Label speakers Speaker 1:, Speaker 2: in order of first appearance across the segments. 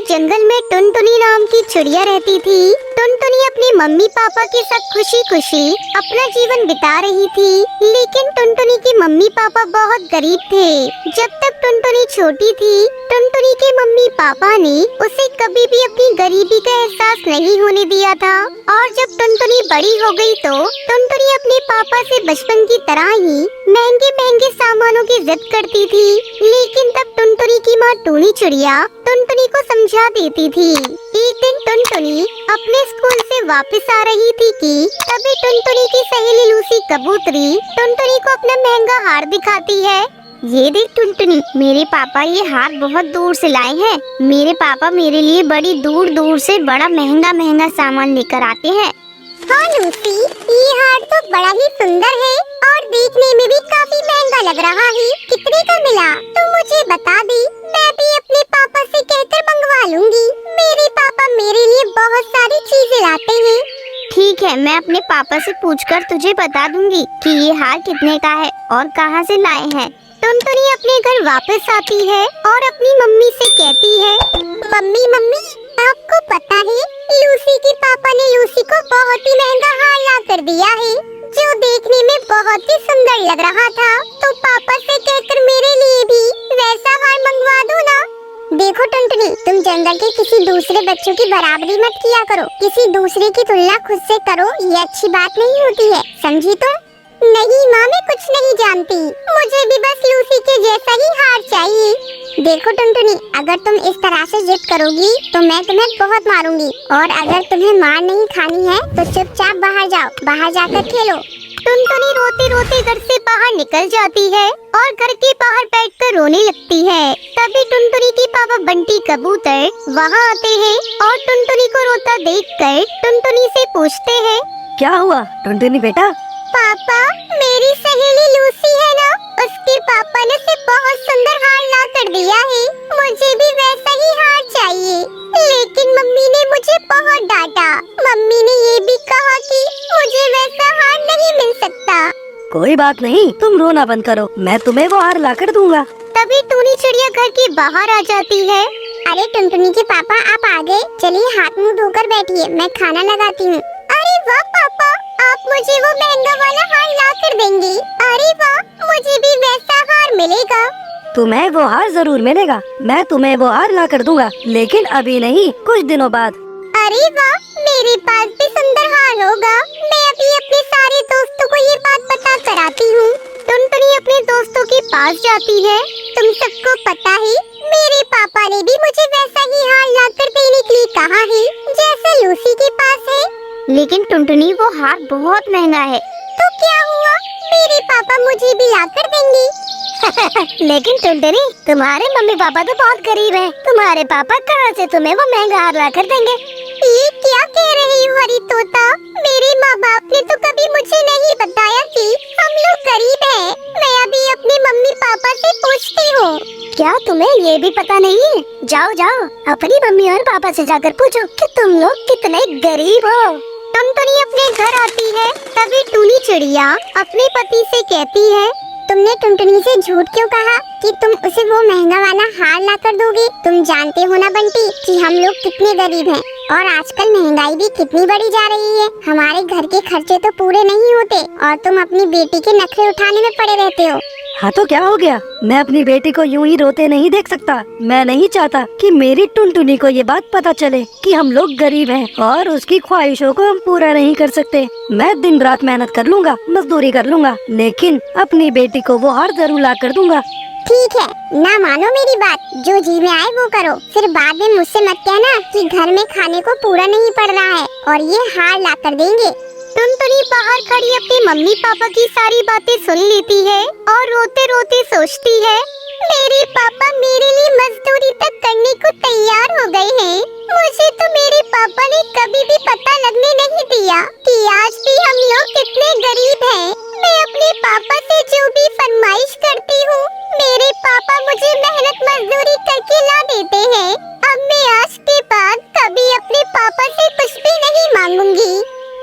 Speaker 1: जंगल में टुनटुनी नाम की चिड़िया रहती थी। टुनटुनी अपने मम्मी पापा के साथ खुशी खुशी अपना जीवन बिता रही थी, लेकिन टुनटुनी के मम्मी पापा बहुत गरीब थे। जब तक टुनटुनी छोटी थी, टुनटुनी के मम्मी पापा ने उसे कभी भी अपनी गरीबी का एहसास नहीं होने दिया था। और जब टुनटुनी बड़ी हो गई तो टुनटुनी अपने पापा से बचपन की तरह ही महंगे महंगे सामानों की जिद करती थी, लेकिन तब टुनटुनी की माँ टूनी चिड़िया टुनटुनी को समझा देती थी। एक दिन टुनटुनी अपने स्कूल से वापस आ रही थी कि तभी टुनटुनी की सहेली लूसी कबूतरी टुनटुनी को अपना महंगा हार दिखाती है। ये देख टुनटुनी, मेरे पापा ये हार बहुत दूर से लाए हैं। मेरे पापा मेरे लिए बड़ी दूर दूर से बड़ा महंगा महंगा सामान लेकर आते हैं। हाँ लूसी, ये हार तो बड़ा ही सुंदर है और देखने में भी काफी महंगा लग रहा है। कितने का मिला? तुम मुझे बता दी, मैं भी अपने पापा से कहकर मंगवा लूंगी। मेरे पापा मेरे लिए बहुत सारी चीजें लाते हैं। ठीक है, मैं अपने पापा से पूछकर तुझे बता दूंगी कि ये हार कितने का है और कहाँ से लाए हैं। टुनटुनी अपने घर वापस आती है और अपनी मम्मी से कहती है, मम्मी मम्मी, आपको पता है लूसी के पापा ने लूसी को बहुत ही महंगा हार ला कर दिया है, जो देखने में बहुत ही सुंदर लग रहा था। तो पापा से कहकर मेरे लिए भी वैसा हार मंगवा दो ना। देखो टुनटुनी, तुम जंगल के किसी दूसरे बच्चों की बराबरी मत किया करो। किसी दूसरे की तुलना खुद से करो, ये अच्छी बात नहीं होती है, समझी तुम? नहीं माँ, मैं कुछ नहीं जानती। मुझे भी बस लूसी के जैसा ही हार चाहिए। देखो टुनटुनी, अगर तुम इस तरह से जिद करोगी तो मैं तुम्हें बहुत मारूंगी, और अगर तुम्हें मार नहीं खानी है तो चुपचाप बाहर जाओ, बाहर जाकर खेलो। टुनटुनी रोते रोते घर से बाहर निकल जाती है और घर के बाहर बैठकर रोने लगती है। तभी टुनटुनी के पापा बंटी कबूतर वहाँ आते हैं और टुनटुनी को रोता देखकर टुनटुनी से पूछते हैं,
Speaker 2: क्या हुआ टुनटुनी बेटा?
Speaker 1: पापा, मेरी सहेली लूसी है ना, उसके पापा ने उसे बहुत सुंदर हार ला कर दिया है। मुझे भी वैसा ही हार चाहिए, लेकिन मम्मी ने मुझे बहुत डांटा। मम्मी ने ये भी कहा कि मुझे वैसा हार नहीं मिल सकता।
Speaker 2: कोई बात नहीं, तुम रोना बंद करो, मैं तुम्हें वो हार ला कर दूंगा।
Speaker 1: तभी टूनी चिड़िया घर के बाहर आ जाती है। अरे टुनटुनी के पापा, आप आ गए, चलिए हाथ मुँह धोकर बैठिए, मैं खाना लगाती हूँ। अरे वाह पापा, आप मुझे वो महंगा वाला हार ला कर देंगे। अरे वाह, मुझे भी वैसा हार मिलेगा।
Speaker 2: तुम्हें वो हार जरूर मिलेगा, मैं तुम्हें वो हार ला कर दूंगा, लेकिन अभी नहीं, कुछ दिनों बाद।
Speaker 1: अरे वाह, मेरे पास भी सुंदर हार होगा। मैं अभी अपने सारे दोस्तों को ये बात बता कर आती हूँ। टुनटुनी अपने दोस्तों के पास जाती है। तुम सबको पता है, मेरे पापा ने भी मुझे वैसा ही हार ला कर देने के लिए कहा है, जैसा लूसी के पास है। लेकिन टुनटुनी, वो हार बहुत महंगा है। तो क्या हुआ, मेरे पापा मुझे भी ला कर देंगे। लेकिन टुनटुनी, तुम्हारे मम्मी पापा तो बहुत गरीब हैं। तुम्हारे पापा कहाँ से तुम्हें वो महंगा हार ला कर देंगे? ये क्या कह रही हो हरी तोता? मेरे माँ बाप ने तो कभी मुझे नहीं बताया कि हम लोग गरीब हैं। मैं अभी अपने मम्मी पापा से पूछती हूँ। क्या तुम्हें ये भी पता नहीं है? जाओ जाओ, अपनी मम्मी और पापा से जाकर पूछो कि तुम लोग कितने गरीब हो। टुनटुनी अपने घर आती है। तभी टूनी चिड़िया अपने पति से कहती है, तुमने टुनटुनी से झूठ क्यों कहा कि तुम उसे वो महंगा वाला हार ला कर दोगे? तुम जानते हो ना बंटी कि हम लोग कितने गरीब हैं, और आजकल महंगाई भी कितनी बढ़ी जा रही है। हमारे घर के खर्चे तो पूरे नहीं होते और तुम अपनी बेटी के नखरे उठाने में पड़े रहते हो।
Speaker 2: हाँ तो क्या हो गया? मैं अपनी बेटी को यूं ही रोते नहीं देख सकता। मैं नहीं चाहता कि मेरी टुनटुनी को ये बात पता चले कि हम लोग गरीब हैं और उसकी ख्वाहिशों को हम पूरा नहीं कर सकते। मैं दिन रात मेहनत कर लूंगा, मजदूरी कर लूंगा, लेकिन अपनी बेटी को वो हार जरूर ला कर दूंगा।
Speaker 1: ठीक है, ना मानो मेरी बात, जो जी में आए वो करो। फिर बाद में मुझसे मत कहना कि घर में खाने को पूरा नहीं पड़ रहा है और ये हार ला कर देंगे। टुनटुनी बाहर खड़ी अपने मम्मी पापा की सारी बातें सुन लेती है और रोते रोते सोचती है, मेरे पापा मेरे लिए मजदूरी तक करने को तैयार हो गए हैं। मुझे तो मेरे पापा ने कभी भी पता लगने नहीं दिया कि आज भी हम लोग कितने गरीब हैं। मैं अपने पापा से जो भी फरमाइश करती हूँ, मेरे पापा मुझे मेहनत मजदूरी करके ला देते हैं। अब मैं आज के बाद कभी अपने पापा से कुछ भी नहीं मांगूंगी।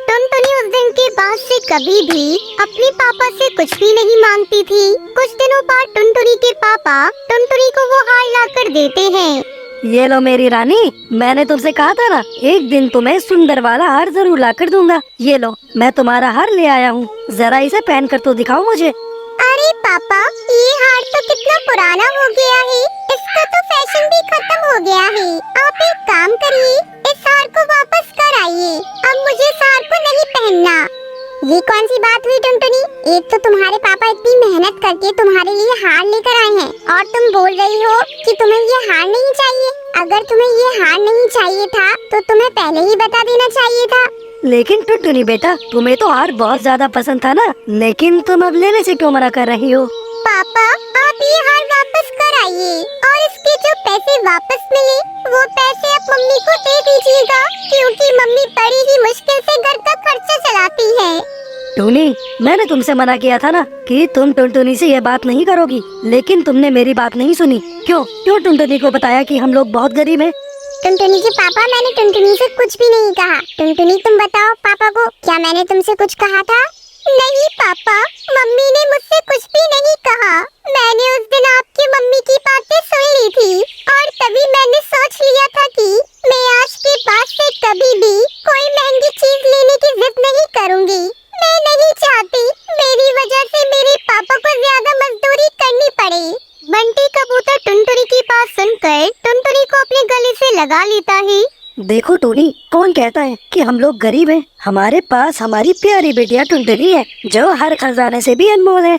Speaker 1: टुनटुनी उस दिन के बाद से कभी भी अपने पापा से कुछ भी नहीं मांगती थी। कुछ दिनों बाद टुनटुनी के पापा टुनटुनी को वो हार ला कर देते हैं।
Speaker 2: ये लो मेरी रानी, मैंने तुमसे कहा था ना, एक दिन तुम्हें सुंदर वाला हार जरूर ला कर दूंगा। ये लो, मैं तुम्हारा हार ले आया हूँ, जरा इसे पहन कर तो दिखाओ मुझे।
Speaker 1: अरे पापा, ये हार तो कितना पुराना हो गया है, इसका तो फैशन भी खत्म हो गया है। आप एक काम करिए, इस हार को वापस कर आइए, अब मुझे इस हार को नहीं पहनना। ये कौन सी बात हुई टुनटुनी? एक तो तुम्हारे पापा इतनी मेहनत करके तुम्हारे लिए हार लेकर आए हैं और तुम बोल रही हो कि तुम्हें ये हार नहीं चाहिए। अगर तुम्हें ये हार नहीं चाहिए था तो तुम्हें पहले ही बता देना चाहिए था।
Speaker 2: लेकिन टुनटुनी बेटा, तुम्हें तो हार बहुत ज्यादा पसंद था ना, लेकिन तुम अब लेने से क्यों मना कर रही हो?
Speaker 1: पापा, आप ये हार वापस कर आइए और इसके जो पैसे वापस मिले वो पैसे आप मम्मी को दे दीजिएगा, क्योंकि मम्मी बड़ी ही मुश्किल से घर का खर्चा चलाती है।
Speaker 2: टूनी, मैंने तुमसे मना किया था ना कि तुम टुनटुनी से ये बात नहीं करोगी, लेकिन तुमने मेरी बात नहीं सुनी। क्यों क्यों टुनटुनी को बताया कि हम लोग बहुत गरीब हैं?
Speaker 1: टुनटुनी के पापा, मैंने टुनटुनी से कुछ भी नहीं कहा। टुनटुनी तुम बताओ पापा को, क्या मैंने तुमसे कुछ कहा था? नहीं पापा, मम्मी ने मुझसे कुछ भी नहीं कहा। मैंने उस दिन आपकी मम्मी की बातें सुन ली थी और तभी मैंने सोच लिया था कि मैं आज के बाद से कभी भी कोई महंगी चीज लेने की जिद नहीं करूंगी। मैं नहीं चाहती मेरी वजह से मेरे पापा को ज्यादा मजदूरी करनी पड़े। बंटी कबूतर टुनटुनी की बात सुनकर टुनटुनी को अपने गले से लगा लेता है।
Speaker 2: देखो टोनी, कौन कहता है कि हम लोग गरीब हैं? हमारे पास हमारी प्यारी बेटिया टुनटुनी है, जो हर खजाने से भी अनमोल है।